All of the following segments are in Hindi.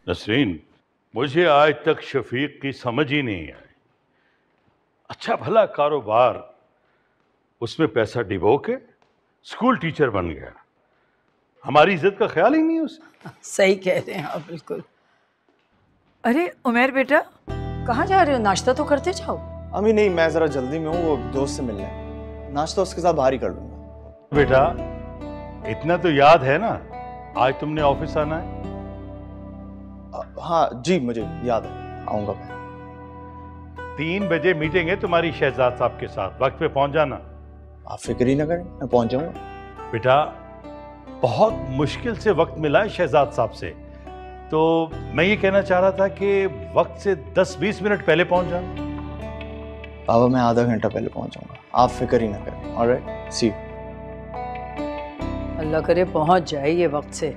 नसरीन, मुझे आज तक शफीक की समझ ही नहीं आई। अच्छा भला कारोबार, उसमें पैसा डिबो के स्कूल टीचर बन गया। हमारी इज्जत का ख्याल ही नहीं उसे। सही कह रहे हैं आप, बिल्कुल। अरे उमैर बेटा, कहाँ जा रहे हो? नाश्ता तो करते जाओ। अम्मी नहीं, मैं जरा जल्दी में हूँ, वो दोस्त से मिलने है। नाश्ता उसके साथ बाहर ही कर लूंगा। बेटा, इतना तो याद है ना, आज तुमने ऑफिस आना है। हाँ जी, मुझे याद है, आऊंगा मैं। 3 बजे मीटिंग है तुम्हारी शहजाद साहब के साथ, वक्त पे पहुंच जाना। आप फिक्र ही ना करें, मैं पहुंच जाऊंगा। बेटा, बहुत मुश्किल से वक्त मिला है शहजाद साहब से, तो मैं ये कहना चाह रहा था कि वक्त से 10-20 मिनट पहले पहुंच जाना। बाबा, मैं आधा घंटा पहले पहुंच जाऊंगा, आप फिक्र ही ना करें। Alright, C you. अल्लाह करे पहुंच जाए ये वक्त से,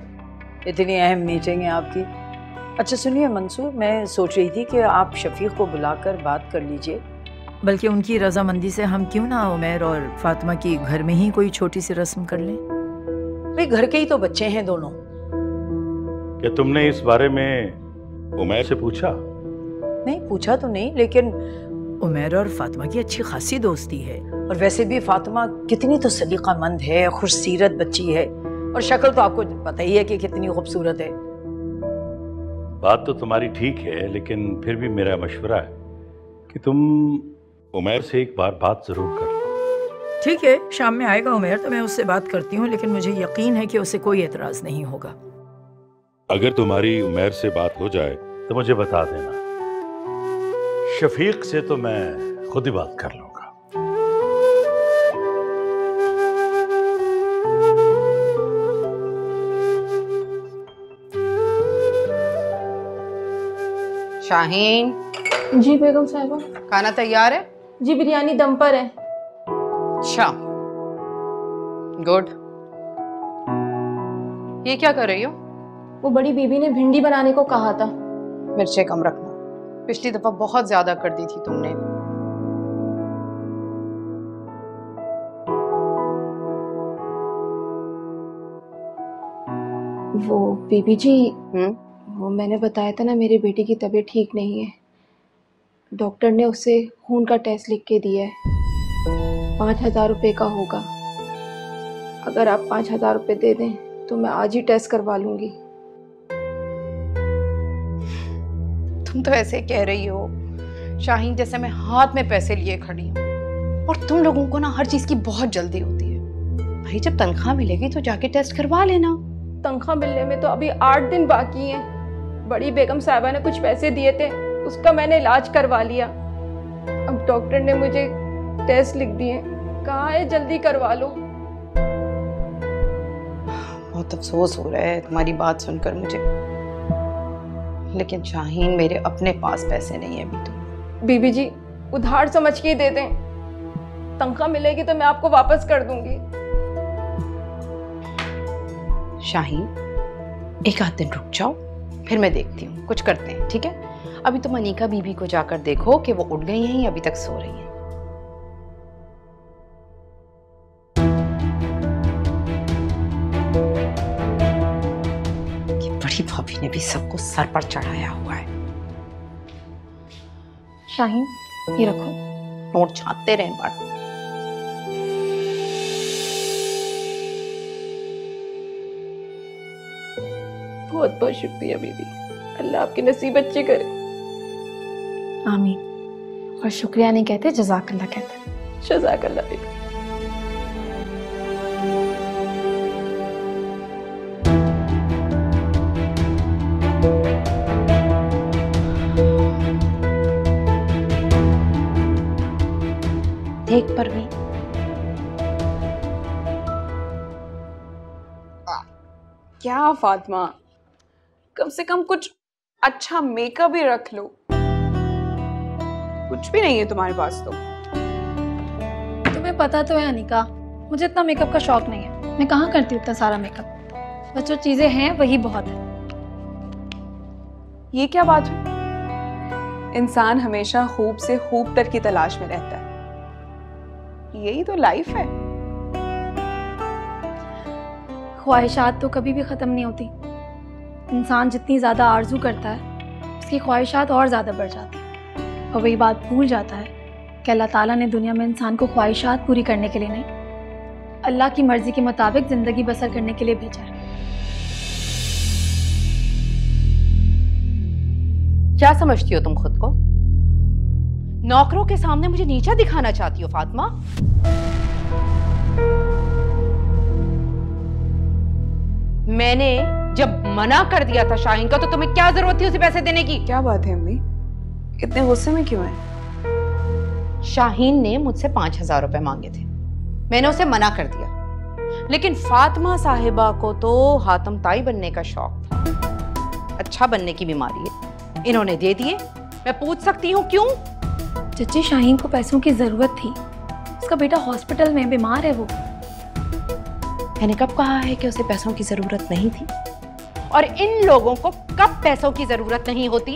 इतनी अहम मीटिंग है आपकी। अच्छा सुनिए मंसूर, मैं सोच रही थी कि आप शफीक को बुलाकर बात कर लीजिए, बल्कि उनकी रजामंदी से हम क्यों ना उमैर और फातिमा की घर में ही कोई छोटी सी रस्म कर लें। भाई घर के ही तो बच्चे हैं दोनों। क्या तुमने इस बारे में उमैर से पूछा? नहीं पूछा तो नहीं, लेकिन उमैर और फातिमा की अच्छी खासी दोस्ती है, और वैसे भी फातिमा कितनी तो सलीकामंद है, खुश सीरत बच्ची है, और शक्ल तो आपको पता ही है कि कितनी खूबसूरत है। बात तो तुम्हारी ठीक है, लेकिन फिर भी मेरा मशवरा है कि तुम उमैर से एक बार बात जरूर कर लो। ठीक है, शाम में आएगा उमैर तो मैं उससे बात करती हूँ, लेकिन मुझे यकीन है कि उसे कोई एतराज नहीं होगा। अगर तुम्हारी उमैर से बात हो जाए तो मुझे बता देना। शफीक से तो मैं खुद ही बात कर लूंगा। शाहीन। जी बेगम साहिबा। खाना तैयार है? जी बिरयानी दम पर है। अच्छा, गुड। ये क्या कर रही हो? वो बड़ी बीबी ने भिंडी बनाने को कहा था। मिर्चें कम रखना, पिछली दफा बहुत ज्यादा कर दी थी तुमने। वो बीबी जी, वो मैंने बताया था ना, मेरी बेटी की तबीयत ठीक नहीं है। डॉक्टर ने उसे खून का टेस्ट लिख के दिया है, 5,000 रुपये का होगा। अगर आप 5,000 रुपये दे दें तो मैं आज ही टेस्ट करवा लूंगी। तुम तो ऐसे कह रही हो शाहीन जैसे मैं हाथ में पैसे लिए खड़ी हूँ, और तुम लोगों को ना हर चीज की बहुत जल्दी होती है। भाई जब तनख्वाह मिलेगी तो जाके टेस्ट करवा लेना। तनख्वाह मिलने में तो अभी 8 दिन बाकी हैं। बड़ी बेगम साहिबा ने कुछ पैसे दिए थे, उसका मैंने इलाज करवा लिया। अब डॉक्टर ने मुझे टेस्ट लिख दिए, कहा है जल्दी करवा लो। बहुत अफसोस हो रहा है तुम्हारी बात सुनकर मुझे, लेकिन शाहीन मेरे अपने पास पैसे नहीं है अभी तो। बीबी जी उधार समझ के ही दे दें, तनख्वाह मिलेगी तो मैं आपको वापस कर दूंगी। शाहीन एक आध दिन रुक जाओ, फिर मैं देखती हूँ, कुछ करते हैं, ठीक है? अभी तो मनीका बीबी को जाकर देखो कि वो उठ गई हैं या अभी तक सो रही हैं। ये बड़ी भाभी ने भी सबको सर पर चढ़ाया हुआ है। शाहीन ये रखो, नोट छापते रहे बात। बहुत बहुत शुक्रिया बीबी, अल्लाह आपके नसीब अच्छे करे। आमीन। और शुक्रिया नहीं कहते, जज़ाकल्लाह कहते हैं। जज़ाकल्लाह बीबी। देख परवीन, क्या फातिमा, कम से कम कुछ अच्छा मेकअप भी रख लो। कुछ भी नहीं है तुम्हारे पास तो। तुम्हें पता तो है अनिका, मुझे इतना मेकअप का शौक नहीं है। मैं कहाँ करती हूँ इतना सारा मेकअप, बस जो चीजें हैं वही बहुत है। ये क्या बात हुई? इंसान हमेशा खूब से खूब तर की तलाश में रहता है, यही तो लाइफ है। ख्वाहिशात तो कभी भी खत्म नहीं होती, इंसान जितनी ज़्यादा आरजू करता है उसकी ख्वाहिशात और ज़्यादा बढ़ जाती हैं और वही बात भूल जाता है कि अल्लाह ताला ने दुनिया में इंसान को ख्वाहिशात पूरी करने के लिए नहीं, अल्लाह की मर्ज़ी के मुताबिक ज़िंदगी बसर करने के लिए भेजा है। क्या समझती हो तुम खुद को? नौकरों के सामने मुझे नीचा दिखाना चाहती हो फातिमा? मैंने जब मना कर दिया था शाहीन का तो तुम्हें क्या जरूरत थी उसे पैसे देने की? क्या बात है अम्मी, इतने गुस्से में क्यों है? शाहीन ने मुझसे 5,000 रुपए मांगे थे, मैंने उसे मना कर दिया, लेकिन फातिमा साहिबा को तो हातम ताई बनने का शौक था, अच्छा बनने की बीमारी है, इन्होंने दे दिए। मैं पूछ सकती हूँ क्यों? चची, शाहीन को पैसों की ज़रूरत थी, उसका बेटा हॉस्पिटल में बीमार है वो। मैंने कब कहा है कि उसे पैसों की जरूरत नहीं थी? और इन लोगों को कब पैसों की जरूरत नहीं होती?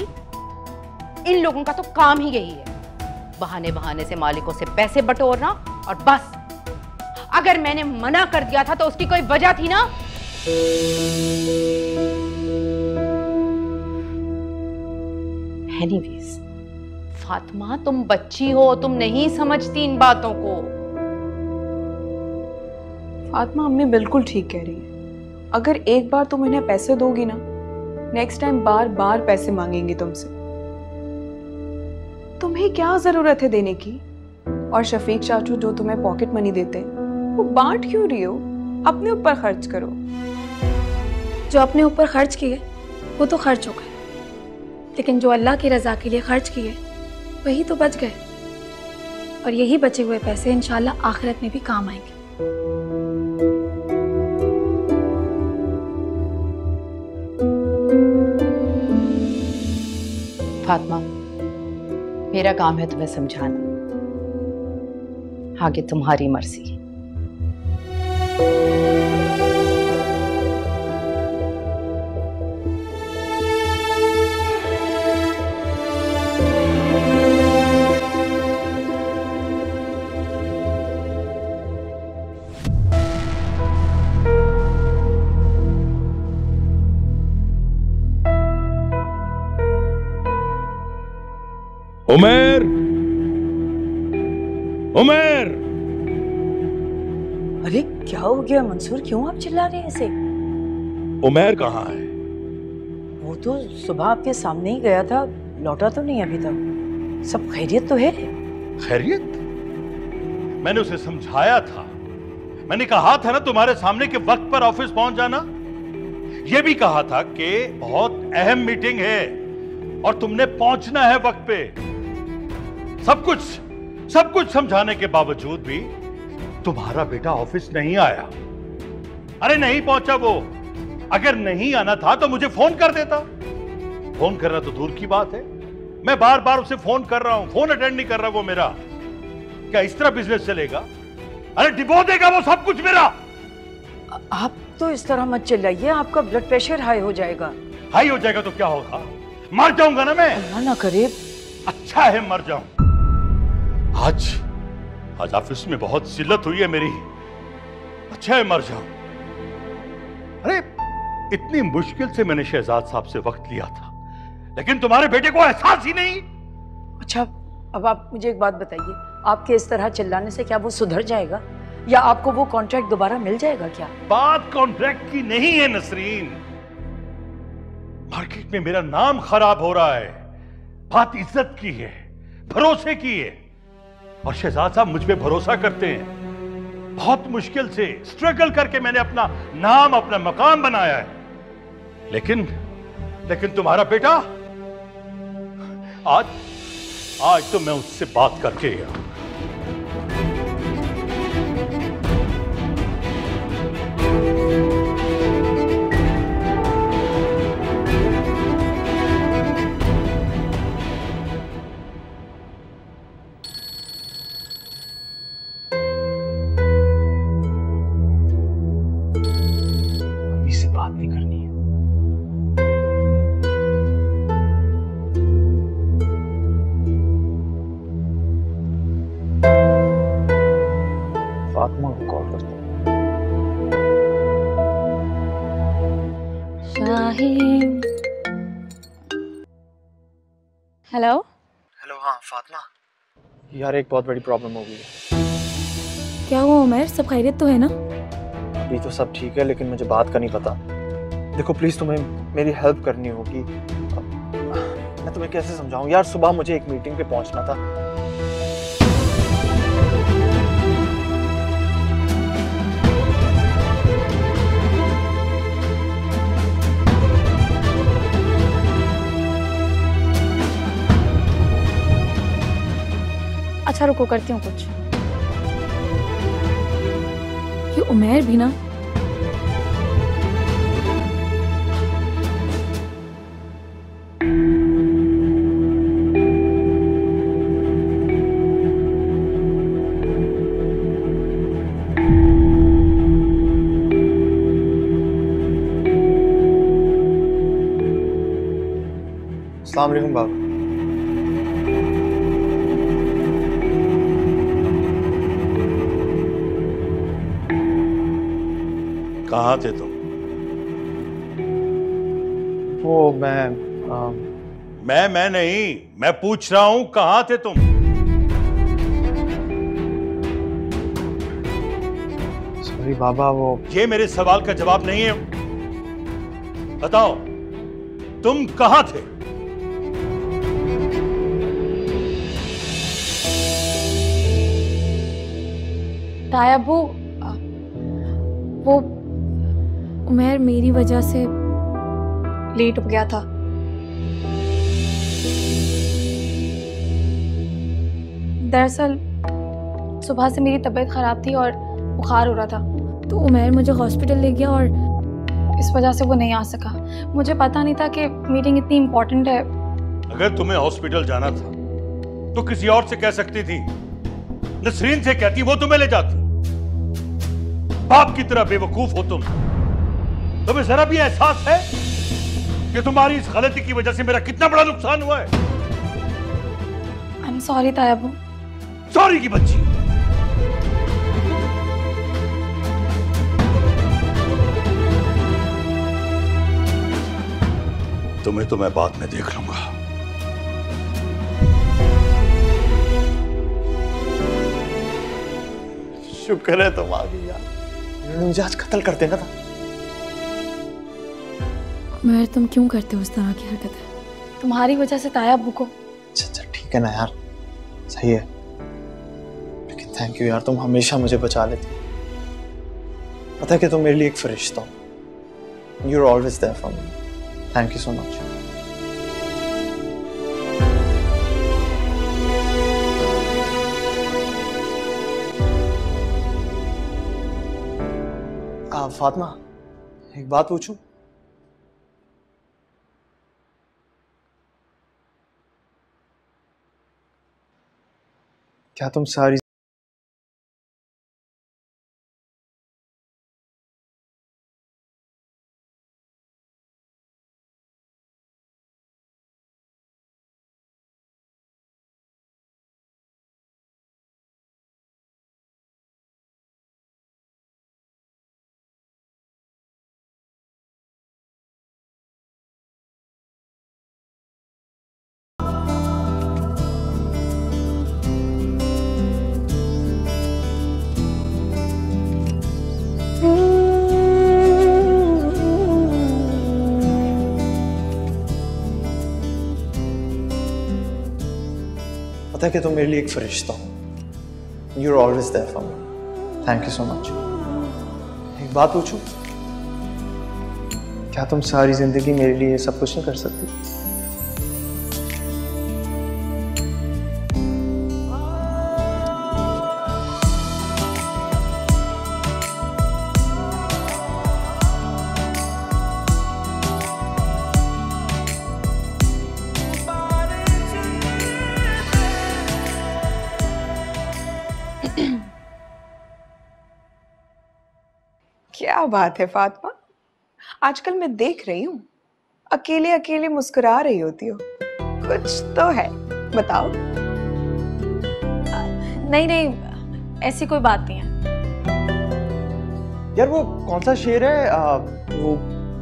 इन लोगों का तो काम ही यही है, बहाने बहाने से मालिकों से पैसे बटोरना और बस। अगर मैंने मना कर दिया था तो उसकी कोई वजह थी ना? एनीवेज, फातिमा तुम बच्ची हो, तुम नहीं समझती इन बातों को। फातिमा अम्मी बिल्कुल ठीक कह रही है। अगर एक बार तुम इन्हें पैसे दोगी ना, नेक्स्ट टाइम बार बार पैसे मांगेंगे तुमसे। तुम्हें क्या जरूरत है देने की? और शफीक चाचू जो तुम्हें पॉकेट मनी देते हैं वो बांट क्यों रही हो? अपने ऊपर खर्च करो। जो अपने ऊपर खर्च किए वो तो खर्च हो गए, लेकिन जो अल्लाह की रज़ा के लिए खर्च किए वही तो बच गए, और यही बचे हुए पैसे इंशाल्लाह आखिरत में भी काम आएंगे। फातिमा, मेरा काम है तुम्हें समझाना, आगे तुम्हारी मर्जी। उमर, उमर! अरे क्या हो गया मंसूर, क्यों आप चिल्ला रहे हैं ऐसे? उमर कहाँ है? वो तो सुबह आपके सामने ही गया था, लौटा तो नहीं अभी तक। सब खैरियत तो है? खैरियत? मैंने उसे समझाया था, मैंने कहा था ना तुम्हारे सामने के वक्त पर ऑफिस पहुंच जाना। यह भी कहा था कि बहुत अहम मीटिंग है और तुमने पहुंचना है वक्त पे। सब कुछ समझाने के बावजूद भी तुम्हारा बेटा ऑफिस नहीं आया। अरे नहीं पहुंचा वो। अगर नहीं आना था तो मुझे फोन कर देता। फोन करना तो दूर की बात है, मैं बार बार उसे फोन कर रहा हूं, फोन अटेंड नहीं कर रहा वो मेरा। क्या इस तरह बिजनेस चलेगा? अरे डिबो देगा वो सब कुछ मेरा। आप तो इस तरह मत चिल्लाइए, आपका ब्लड प्रेशर हाई हो जाएगा। हाई हो जाएगा तो क्या होगा? मर जाऊंगा ना मैं। अल्लाह ना करे। अच्छा है मर जाऊं। आज ऑफिस में बहुत जिल्लत हुई है मेरी, अच्छा है मर जाऊं। अरे इतनी मुश्किल से मैंने शहजाद साहब से वक्त लिया था, लेकिन तुम्हारे बेटे को एहसास ही नहीं। अच्छा, अब आप मुझे एक बात बताइए, आपके इस तरह चिल्लाने से क्या वो सुधर जाएगा या आपको वो कॉन्ट्रैक्ट दोबारा मिल जाएगा क्या? बात कॉन्ट्रैक्ट की नहीं है नसरीन, मार्केट में मेरा नाम खराब हो रहा है। बात इज्जत की है, भरोसे की है, और शहजाद साहब मुझ पे भरोसा करते हैं। बहुत मुश्किल से स्ट्रगल करके मैंने अपना नाम, अपना मकाम बनाया है, लेकिन तुम्हारा बेटा, आज तो मैं उससे बात करके गया। इससे बात नहीं करनी है। फातिमा को कॉल करता हूँ। शाहीन। हेलो हेलो, हाँ फातिमा। यार एक बहुत बड़ी प्रॉब्लम हो गई है। क्या हुआ उमर, सब खैरियत तो है ना? अभी तो सब ठीक है लेकिन मुझे बात का नहीं पता। देखो प्लीज तुम्हें मेरी हेल्प करनी होगी। मैं तुम्हें कैसे समझाऊं यार, सुबह मुझे एक मीटिंग पे पहुंचना था। अच्छा रुको, करती हूँ कुछ। ये उमर भी ना, अस्सलाम वालेकुम बाबा। कहाँ थे तुम? वो मैं नहीं, मैं पूछ रहा हूं कहाँ थे तुम? सॉरी बाबा, वो ये मेरे सवाल का जवाब नहीं है। बताओ तुम कहाँ थे? ताया वो उमर मेरी वजह से लेट हो गया था। दरअसल सुबह से मेरी तबीयत खराब थी और बुखार हो रहा था, तो उमर मुझे हॉस्पिटल ले गया और इस वजह से वो नहीं आ सका। मुझे पता नहीं था कि मीटिंग इतनी इम्पोर्टेंट है। अगर तुम्हें हॉस्पिटल जाना था तो किसी और से कह सकती थी, नसरीन से कहती, वो तुम्हें ले जाती। बाप की तरह बेवकूफ हो तुम। तुम्हें जरा भी एहसास है कि तुम्हारी इस गलती की वजह से मेरा कितना बड़ा नुकसान हुआ है? आई एम सॉरी तायाबू। सॉरी की बच्ची। तुम्हें तो मैं बाद में देख लूंगा। शुक्र है तुम आ गई यार, इन्होंने मुझे आज कत्ल कर देना था। उमर तुम क्यों करते हो उस तरह की हरकतें? तुम्हारी वजह से तायाबू को। अच्छा ठीक है ना यार, सही है, लेकिन थैंक यू यार, तुम हमेशा मुझे बचा लेती। पता है कि तुम मेरे लिए एक फरिश्ता हो। You are always there for me. Thank you so much. Fatima, एक बात पूछूं? क्या तुम सारी पता है कि तुम मेरे लिए एक फरिश्ता हो। You are always there for me. Thank you so much. एक बात पूछूं? क्या तुम सारी जिंदगी मेरे लिए सब कुछ नहीं कर सकती? क्या बात है फातिमा, आजकल मैं देख रही हूँ अकेले अकेले मुस्कुरा रही होती हो, कुछ तो है, बताओ। नहीं नहीं, ऐसी कोई बात नहीं है। यार वो कौन सा शेर है वो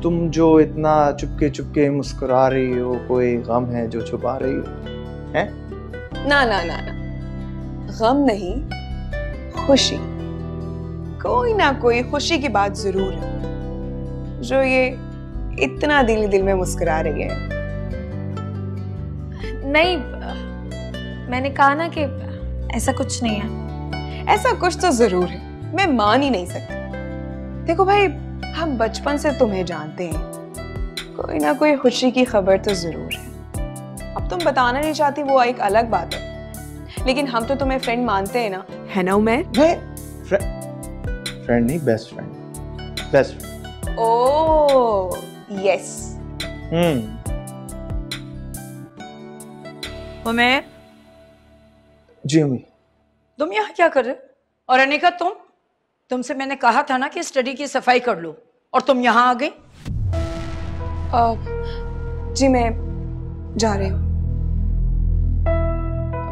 तुम जो इतना चुपके चुपके मुस्कुरा रही हो, कोई गम है जो छुपा रही हो? हैं? ना ना ना ना, गम नहीं, खुशी। कोई ना कोई खुशी की बात जरूर है जो ये इतना दिल में मुस्कुरा रही है। नहीं, मैंने कहा ना कि ऐसा कुछ नहीं है। ऐसा कुछ तो जरूर है, मैं मान ही नहीं सकती। देखो भाई, हम बचपन से तुम्हें जानते हैं, कोई ना कोई खुशी की खबर तो जरूर है। अब तुम बताना नहीं चाहती वो एक अलग बात है, लेकिन हम तो तुम्हें फ्रेंड मानते हैं ना, है ना उमर? फ्रेंड नहीं, best friend. Best friend. Oh yes. Umar, जी अम्मी। तुम यहाँ क्या कर रहे हो? और अनिका, तुमसे मैंने कहा था ना कि स्टडी की सफाई कर लो, और तुम यहाँ आ गई। जी मैं जा रही हूँ,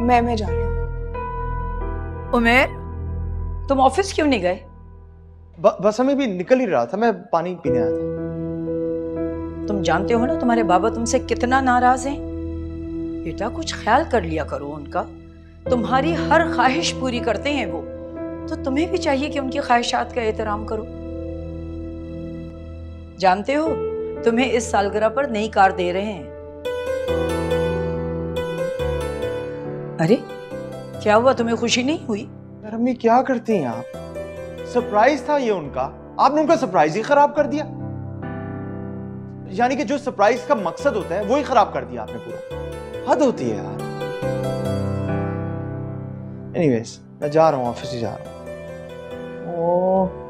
मैं जा रही हूँ। उमर, तुम ऑफिस क्यों नहीं गए? बस हमें भी निकल ही रहा था, मैं पानी पीने आया था। तुम जानते हो ना तुम्हारे बाबा तुमसे कितना नाराज हैं। बेटा, कुछ ख्याल कर लिया करो उनका। तुम्हारी हर ख्वाहिश पूरी करते हैं वो, तो तुम्हें भी चाहिए कि उनकी ख्वाहिशात का एहतराम करो। जानते हो, तुम्हें इस सालगिरह पर नई कार दे रहे हैं। अरे क्या हुआ, तुम्हें खुशी नहीं हुई? यार अम्मी क्या करती हैं आप? सरप्राइज था ये उनका, आपने उनका सरप्राइज ही खराब कर दिया। यानी कि जो सरप्राइज का मकसद होता है वो ही खराब कर दिया आपने पूरा। हद होती है यार। एनीवेज, मैं जा रहा हूँ, ऑफिस ही जा रहा हूँ। ओह,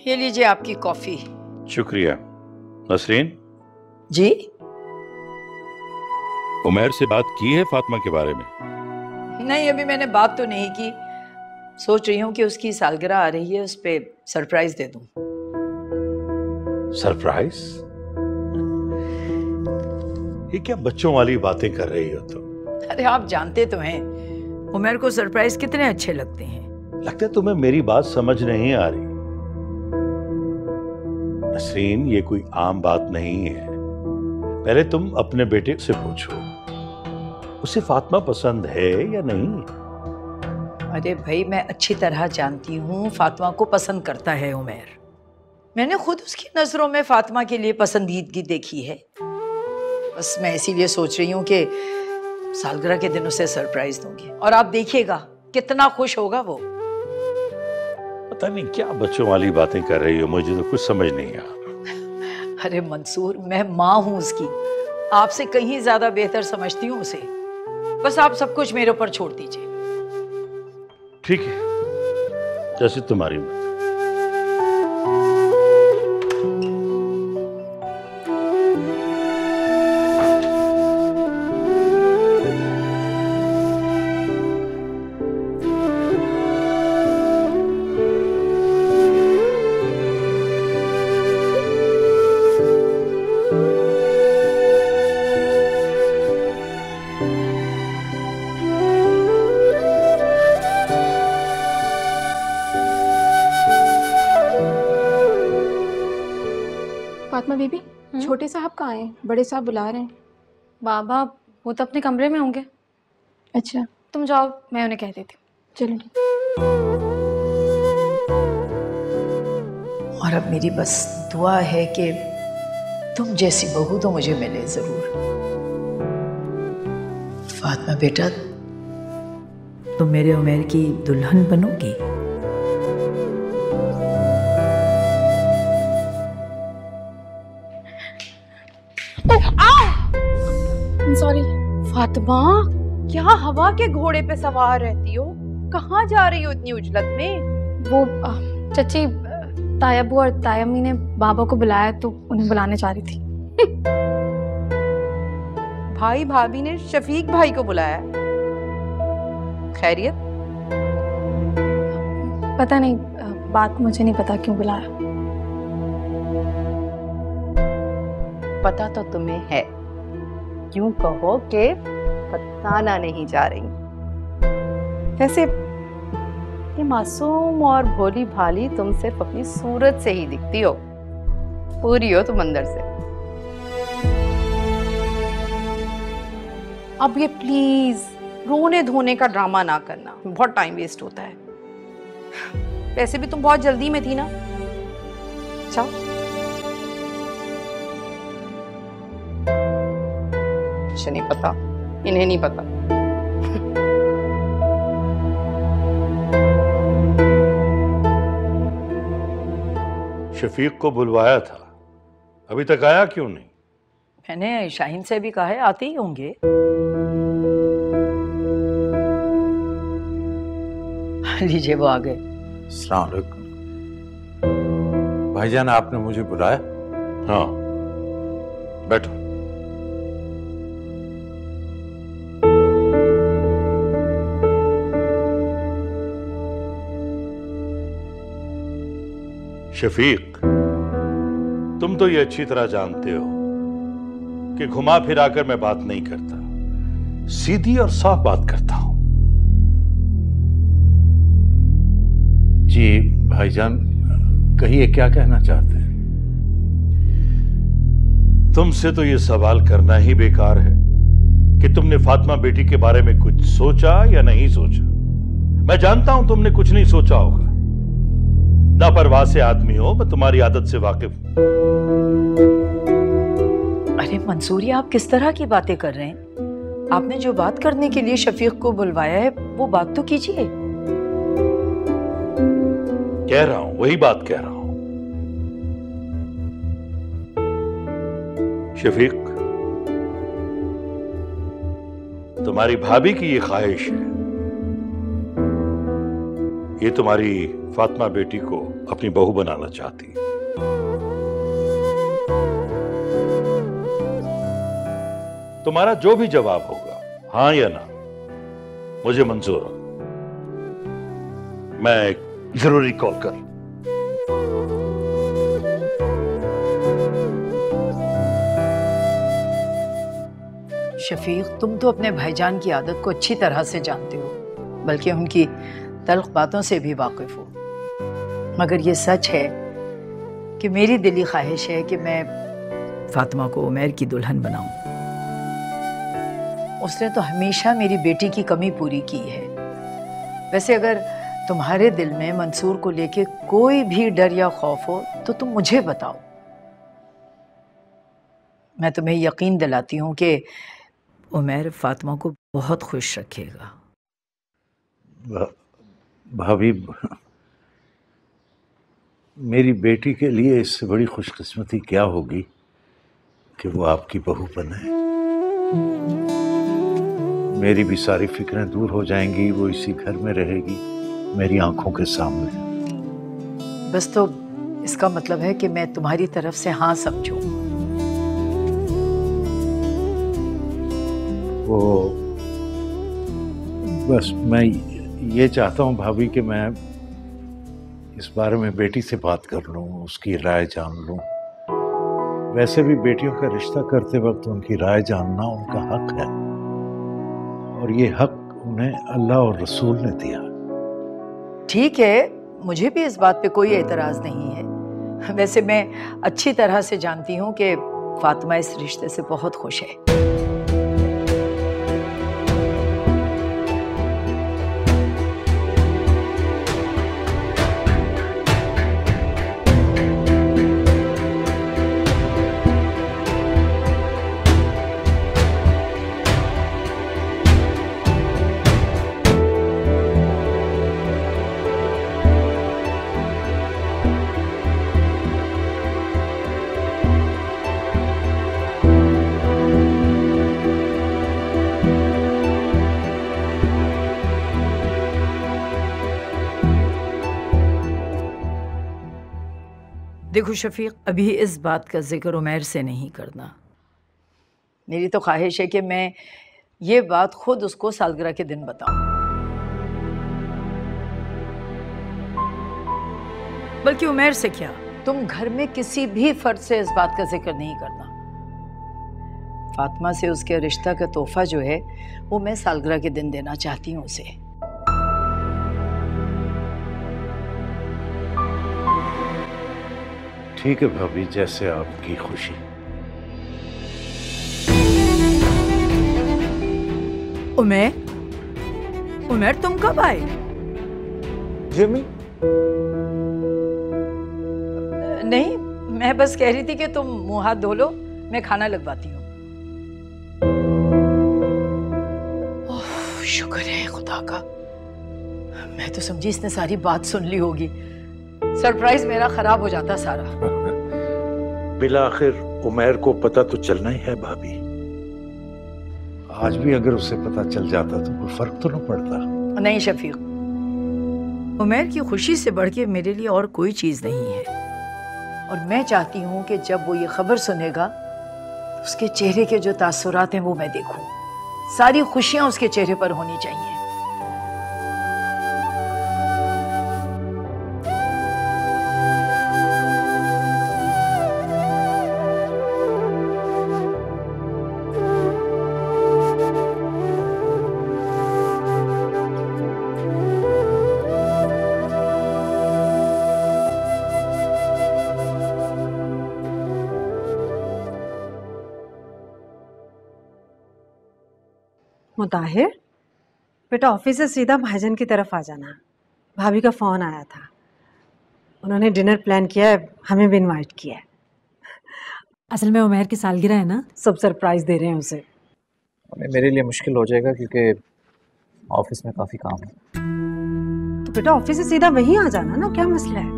ये लीजिए आपकी कॉफी। शुक्रिया। नसरीन, जी? उमर से बात की है फातिमा के बारे में? नहीं, अभी मैंने बात तो नहीं की। सोच रही हूँ कि उसकी सालगिरह आ रही है, उस पे सरप्राइज दे दूं। सरप्राइज? ये क्या बच्चों वाली बातें कर रही हो तुम? अरे आप जानते तो हैं उमर को सरप्राइज कितने अच्छे लगते हैं। लगता है तुम्हें मेरी बात समझ नहीं आ रही। नसरीन, ये कोई आम बात नहीं है। पहले तुम अपने बेटे से पूछो, उसे फातिमा पसंद है या नहीं? अरे भाई, मैं अच्छी तरह जानती हूँ फातिमा को पसंद करता है उमर। मैंने खुद उसकी नजरों में फातिमा के लिए पसंदीदगी देखी है। बस मैं इसीलिए सोच रही हूँ कि सालगिरह के दिन उसे सरप्राइज दूंगी, और आप देखिएगा कितना खुश होगा वो। पता नहीं क्या बच्चों वाली बातें कर रही हो, मुझे तो कुछ समझ नहीं आ रहा। अरे मंसूर, मैं माँ हूँ उसकी, आपसे कहीं ज्यादा बेहतर समझती हूँ उसे। बस आप सब कुछ मेरे ऊपर छोड़ दीजिए। ठीक है, जैसे तुम्हारी मर्जी। फातिमा बीबी, छोटे साहब कहाँ हैं? बड़े साहब बुला रहे हैं। बाबा वो तो अपने कमरे में होंगे। अच्छा, तुम जाओ, मैं उन्हें कह देती हूँ। चलो ठीक। और अब मेरी बस दुआ है कि तुम जैसी बहू तो मुझे मिले जरूर। फातिमा बेटा, तुम मेरे उमर की दुल्हन बनोगी। सॉरी। फातिमा, क्या हवा के घोड़े पे सवार रहती हो? कहाँ जा रही हो इतनी उजलत में? वो चची, तायब्बू और तायम्मी ने बाबा को बुलाया तो उन्हें बुलाने जा रही थी। भाई भाभी ने शफीक भाई को बुलाया? खैरियत? पता नहीं, बात मुझे नहीं पता क्यों बुलाया। पता तो तुम्हें है, क्यों कहो कि बताना नहीं जा रही। वैसे ये मासूम और भोली भाली तुम सिर्फ अपनी सूरत से ही दिखती हो, पूरी हो तुम अंदर से। अब ये प्लीज रोने धोने का ड्रामा ना करना, बहुत टाइम वेस्ट होता है। वैसे भी तुम बहुत जल्दी में थी ना। जाओ। मुझे नहीं पता, इन्हें नहीं पता। शफीक को बुलवाया था, अभी तक आया क्यों नहीं? मैंने शाहीन से भी कहा है, आते ही होंगे। लीजिए वो आ गए। अस्सलाम वालेकुम। भाईजान आपने मुझे बुलाया? हाँ, बैठो। शफीक, तुम तो ये अच्छी तरह जानते हो कि घुमा फिरा कर मैं बात नहीं करता, सीधी और साफ बात करता हूं। जी भाईजान, कहिए क्या कहना चाहते हैं? तुमसे तो ये सवाल करना ही बेकार है कि तुमने फातिमा बेटी के बारे में कुछ सोचा या नहीं सोचा। मैं जानता हूं तुमने कुछ नहीं सोचा होगा, लापरवाह से आदमी हो, मैं तुम्हारी आदत से वाकिफ हूं। अरे मंसूर, आप किस तरह की बातें कर रहे हैं? आपने जो बात करने के लिए शफीक को बुलवाया है वो बात तो कीजिए। कह रहा हूं, वही बात कह रहा हूं। शफीक, तुम्हारी भाभी की ये ख्वाहिश है, ये तुम्हारी फातिमा बेटी को अपनी बहू बनाना चाहती है। तुम्हारा जो भी जवाब होगा, हां या ना, मुझे मंजूर हो। मैं एक जरूरी कॉल कर। शफीक, तुम तो अपने भाईजान की आदत को अच्छी तरह से जानते हो, बल्कि उनकी तल्ख बातों से भी वाकिफ हो। मगर ये सच है कि मेरी दिली ख्वाहिश है कि मैं फातिमा को उमैर की दुल्हन बनाऊं। उसने तो हमेशा मेरी बेटी की कमी पूरी की है। वैसे अगर तुम्हारे दिल में मंसूर को लेके कोई भी डर या खौफ हो तो तुम मुझे बताओ। मैं तुम्हें यकीन दिलाती हूँ कि उमैर फातिमा को बहुत खुश रखेगा। भाभी, मेरी बेटी के लिए इससे बड़ी खुशकिस्मती क्या होगी कि वो आपकी बहू बने। मेरी भी सारी फिक्रें दूर हो जाएंगी, वो इसी घर में रहेगी, मेरी आंखों के सामने। बस तो इसका मतलब है कि मैं तुम्हारी तरफ से हाँ समझूं। वो बस मैं ये चाहता हूँ भाभी कि मैं इस बारे में बेटी से बात कर लूँ, उसकी राय जान लूँ। वैसे भी बेटियों का रिश्ता करते वक्त उनकी राय जानना उनका हक है, और ये हक उन्हें अल्लाह और रसूल ने दिया। ठीक है, मुझे भी इस बात पे कोई एतराज नहीं है। वैसे मैं अच्छी तरह से जानती हूँ कि फातिमा इस रिश्ते से बहुत खुश है। देखो शफीक, अभी इस बात का जिक्र उमैर से नहीं करना। मेरी तो ख्वाहिश है कि मैं ये बात खुद उसको सालगिरह के दिन बताऊं। बल्कि उमैर से क्या, तुम घर में किसी भी फर्द से इस बात का जिक्र नहीं करना। फातिमा से उसके रिश्ता का तोहफा जो है वो मैं सालगिरह के दिन देना चाहती हूँ उसे। ठीक है भाभी, जैसे आपकी खुशी। उमैर तुम कब आए? जिमी, नहीं, मैं बस कह रही थी कि तुम मुंह हाथ धो लो, मैं खाना लगवाती हूँ। शुक्र है खुदा का, मैं तो समझी इसने सारी बात सुन ली होगी। सरप्राइज मेरा खराब हो जाता सारा। बिलाखिर उमैर को पता तो चलना ही है भाभी। आज भी अगर उसे पता चल जाता तो कोई फर्क तो न पड़ता। नहीं शफीक, उमैर की खुशी से बढ़ के मेरे लिए और कोई चीज नहीं है। और मैं चाहती हूँ कि जब वो ये खबर सुनेगा तो उसके चेहरे के जो तासुरात हैं वो मैं देखूं। सारी खुशियां उसके चेहरे पर होनी चाहिए। मुताहिर, बेटा ऑफिस से सीधा भाईजान की तरफ आ जाना। भाभी का फ़ोन आया था, उन्होंने डिनर प्लान किया है, हमें भी इनवाइट किया है। असल में उमैर की सालगिरह है ना, सब सरप्राइज दे रहे हैं उसे। मेरे लिए मुश्किल हो जाएगा क्योंकि ऑफिस में काफ़ी काम है। तो बेटा ऑफिस से सीधा वहीं आ जाना ना, क्या मसला है?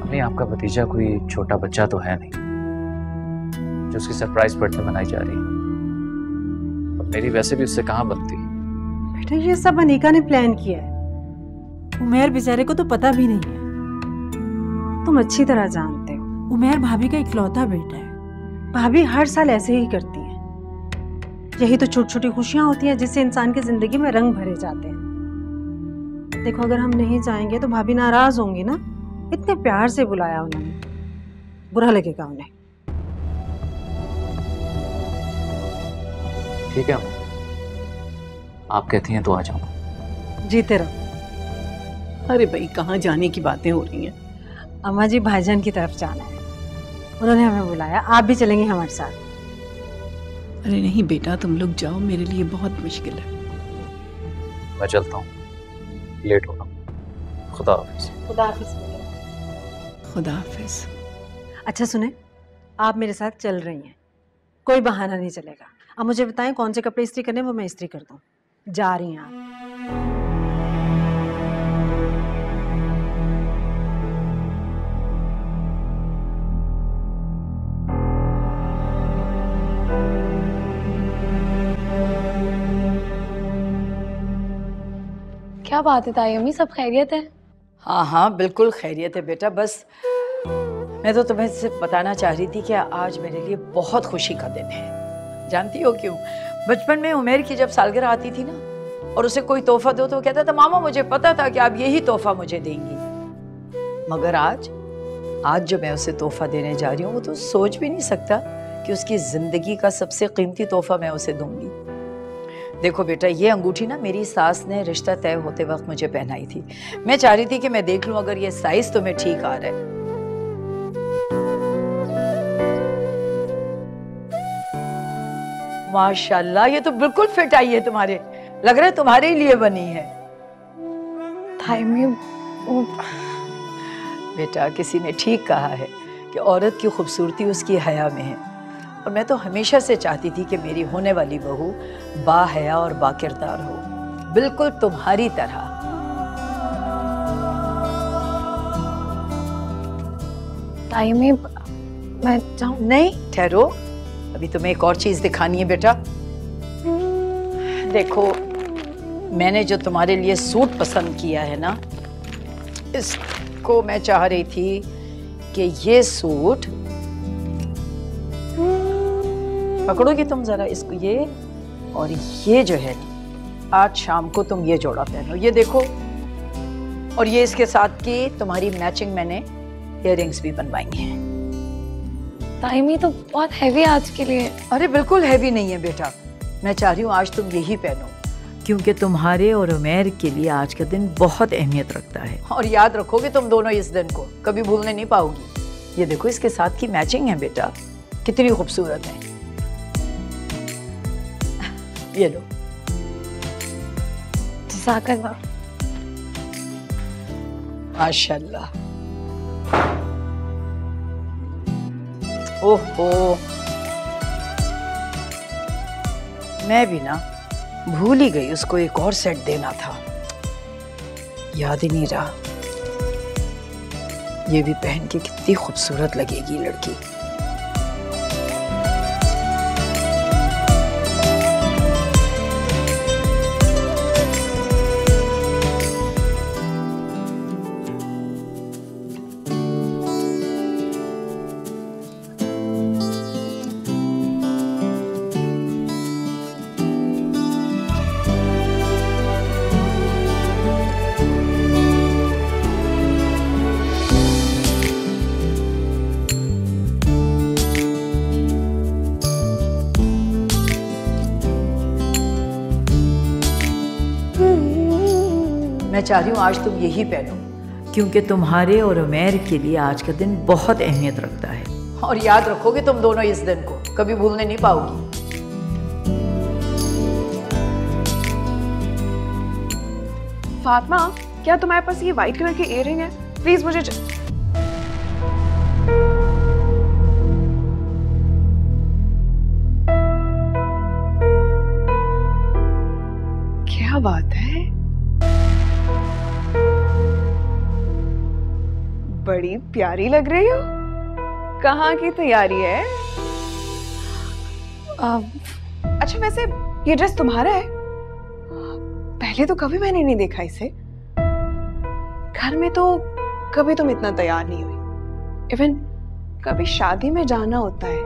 अम्मी, आपका भतीजा कोई छोटा बच्चा तो है नहीं जो उसकी सरप्राइज बर्थडे मनाई जा रही है। और मेरी वैसे भी उससे कहाँ बनती। बेटा ये सब अनीका ने प्लान किया है। उमैर बेचारे को तो पता भी नहीं है। तुम अच्छी तरह जानते हो उमैर भाभी का इकलौता बेटा है। भाभी हर साल ऐसे ही करती है। यही तो छोटी छोटी खुशियां होती हैं जिससे इंसान की जिंदगी में रंग भरे जाते हैं। देखो अगर हम नहीं जाएंगे तो भाभी नाराज होंगी ना। इतने प्यार से बुलाया उन्होंने, बुरा लगेगा उन्हें। ठीक है आप कहती हैं तो आ जाऊंगा। जीते रहो। अरे भाई कहाँ जाने की बातें हो रही हैं? अम्मा जी भाईजान की तरफ जाना है, उन्होंने हमें बुलाया। आप भी चलेंगे हमारे साथ? अरे नहीं बेटा, तुम लोग जाओ, मेरे लिए बहुत मुश्किल है। मैं चलता हूँ, लेट हो रहा हूँ। खुदा हाफिज। खुदा हाफिज। खुदा हाफिज। अच्छा सुने, आप मेरे साथ चल रही हैं, कोई बहाना नहीं चलेगा। अब मुझे बताएं कौन से कपड़े इस्त्री करने, वो मैं इस्त्री कर दूं। जा रही हैं आप? क्या बात है ताई अम्मी, सब खैरियत है? हाँ हाँ बिल्कुल खैरियत है बेटा। बस मैं तो तुम्हें सिर्फ बताना चाह रही थी कि आज मेरे लिए बहुत खुशी का दिन है। जानती हो क्यों? बचपन में उमैर की जब सालगिरह आती थी ना और उसे कोई तोहफा दो तो कहता था मामा मुझे पता था कि आप यही तोहफा मुझे देंगी। मगर आज जो मैं उसे तोहफा देने जा रही हूँ वो तो सोच भी नहीं सकता कि उसकी जिंदगी का सबसे कीमती तोहफा मैं उसे दूंगी। देखो बेटा, ये अंगूठी ना मेरी सास ने रिश्ता तय होते वक्त मुझे पहनाई थी। मैं चाह रही थी कि मैं देख लूं अगर ये साइज तुम्हें ठीक आ रहा है। माशाल्लाह, ये तो बिल्कुल फिट आई है तुम्हारे, लग रहा है तुम्हारे ही लिए बनी है। ताई अम्मी बेटा किसी ने ठीक कहा है कि औरत की खूबसूरती उसकी हया में है, और मैं तो हमेशा से चाहती थी कि मेरी होने वाली बहू बाहया और बाकिरदार हो, बिल्कुल तुम्हारी तरह। ताई अम्मी मैं जाऊं? नहीं ठहरो, अभी तुम्हें एक और चीज दिखानी है बेटा। देखो मैंने जो तुम्हारे लिए सूट पसंद किया है ना, इसको मैं चाह रही थी कि ये सूट पकड़ोगी तुम जरा इसको, ये और ये जो है आज शाम को तुम ये जोड़ा पहनो, ये देखो। और ये इसके साथ की तुम्हारी मैचिंग मैंने इयररिंग्स भी बनवाई हैं। ताइमी तो बहुत हैवी आज के लिए। अरे बिल्कुल हैवी नहीं है बेटा, मैं चाह रही हूँ आज तुम यही पहनो, क्योंकि तुम्हारे और उमैर के लिए आज का दिन बहुत अहमियत रखता है। और याद रखोगे तुम दोनों इस दिन को, कभी भूलने नहीं पाओगी। ये देखो इसके साथ की मैचिंग है बेटा, कितनी खूबसूरत है। ये लो। जज़ाकल्लाह। माशाल्लाह। ओहो, मैं भी ना भूल ही गई, उसको एक और सेट देना था, याद ही नहीं रहा। ये भी पहन के कितनी खूबसूरत लगेगी लड़की। मैं चाह रही हूँ आज तुम यही पहनो, क्योंकि तुम्हारे और उमैर के लिए आज का दिन बहुत अहमियत रखता है। और याद रखोगे तुम दोनों इस दिन को, कभी भूलने नहीं पाओगी। फातिमा, क्या तुम्हारे पास ये व्हाइट कलर के इयररिंग है? प्लीज मुझे क्या बात है, बड़ी प्यारी लग रही हो। कहाँ की तैयारी है? अच्छा वैसे ये ड्रेस तुम्हारा है? पहले तो कभी मैंने नहीं देखा इसे। घर में तो कभी तुम इतना तैयार नहीं हुई। इवन कभी शादी में जाना होता है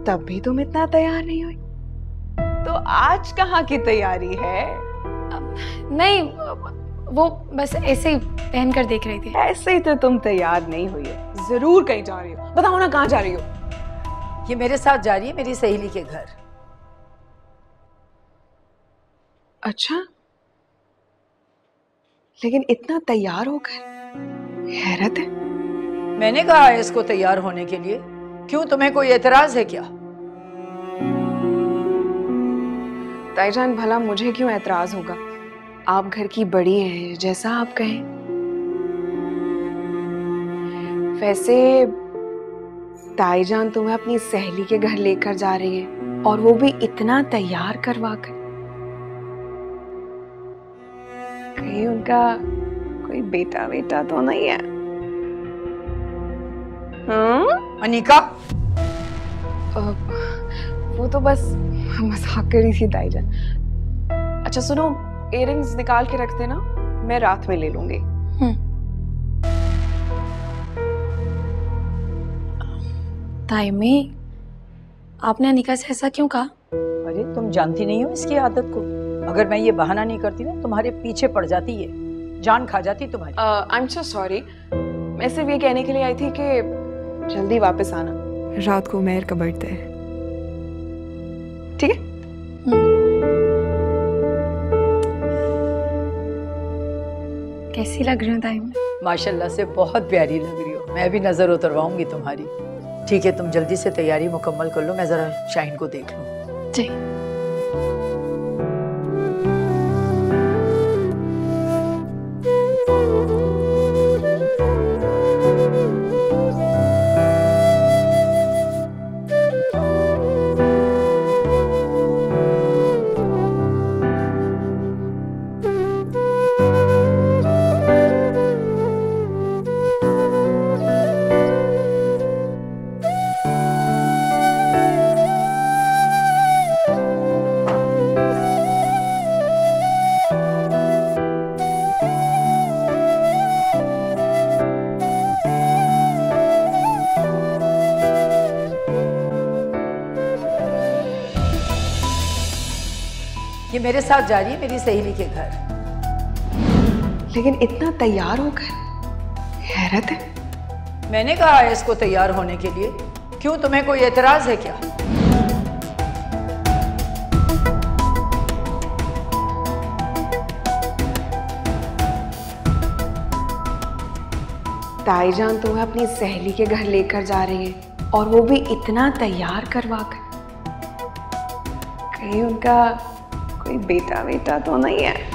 तब भी तुम इतना तैयार नहीं हुई। तो आज कहाँ की तैयारी है? नहीं, वो बस ऐसे ही पहन कर देख रही थी। ऐसे ही तो तुम तैयार नहीं हुई हो, जरूर कहीं जा रही हो। बताओ ना कहाँ जा रही हो? ये मेरे साथ जा रही है मेरी सहेली के घर। अच्छा, लेकिन इतना तैयार होकर, हैरत है। मैंने कहा है इसको तैयार होने के लिए, क्यों तुम्हें कोई एतराज है क्या? ताईजान भला मुझे क्यों एतराज होगा? आप घर की बड़ी हैं, जैसा आप कहें। वैसे ताईजान तुम्हें अपनी सहेली के घर लेकर जा रही है, और वो भी इतना तैयार करवा कर। कहीं उनका कोई बेटा बेटा तो नहीं है? हाँ अनिका, वो तो बस मजाक कर रही थी ताईजान। अच्छा सुनो, इयररिंग्स निकाल के रख देना, मैं रात में ले लूंगी। ताइमी, आपने अनिका से ऐसा क्यों कहा? अरे तुम जानती नहीं हो इसकी आदत को। अगर मैं ये बहाना नहीं करती ना, तुम्हारे पीछे पड़ जाती है, जान खा जाती तुम्हारी। आई एम सो सॉरी, मैं सिर्फ ये कहने के लिए आई थी कि जल्दी वापस आना, रात को उमैर का बर्थडे है। ठीक है? कैसी लग रही हूँ ताइमी? माशाल्लाह से बहुत प्यारी लग रही हो। मैं भी नजर उतरवाऊंगी तुम्हारी। ठीक है, तुम जल्दी से तैयारी मुकम्मल कर लो, मैं जरा शाहीन को देख लूं। जी। मेरे साथ जा रही है मेरी सहेली के घर। लेकिन इतना तैयार होकर, हैरत है। मैंने कहा है इसको तैयार होने के लिए, क्यों तुम्हें कोई एतराज है क्या? ताईजान तुम्हें अपनी सहेली के घर लेकर जा रही है और वो भी इतना तैयार करवा कर। कहीं उनका कोई बेटा तो नहीं है?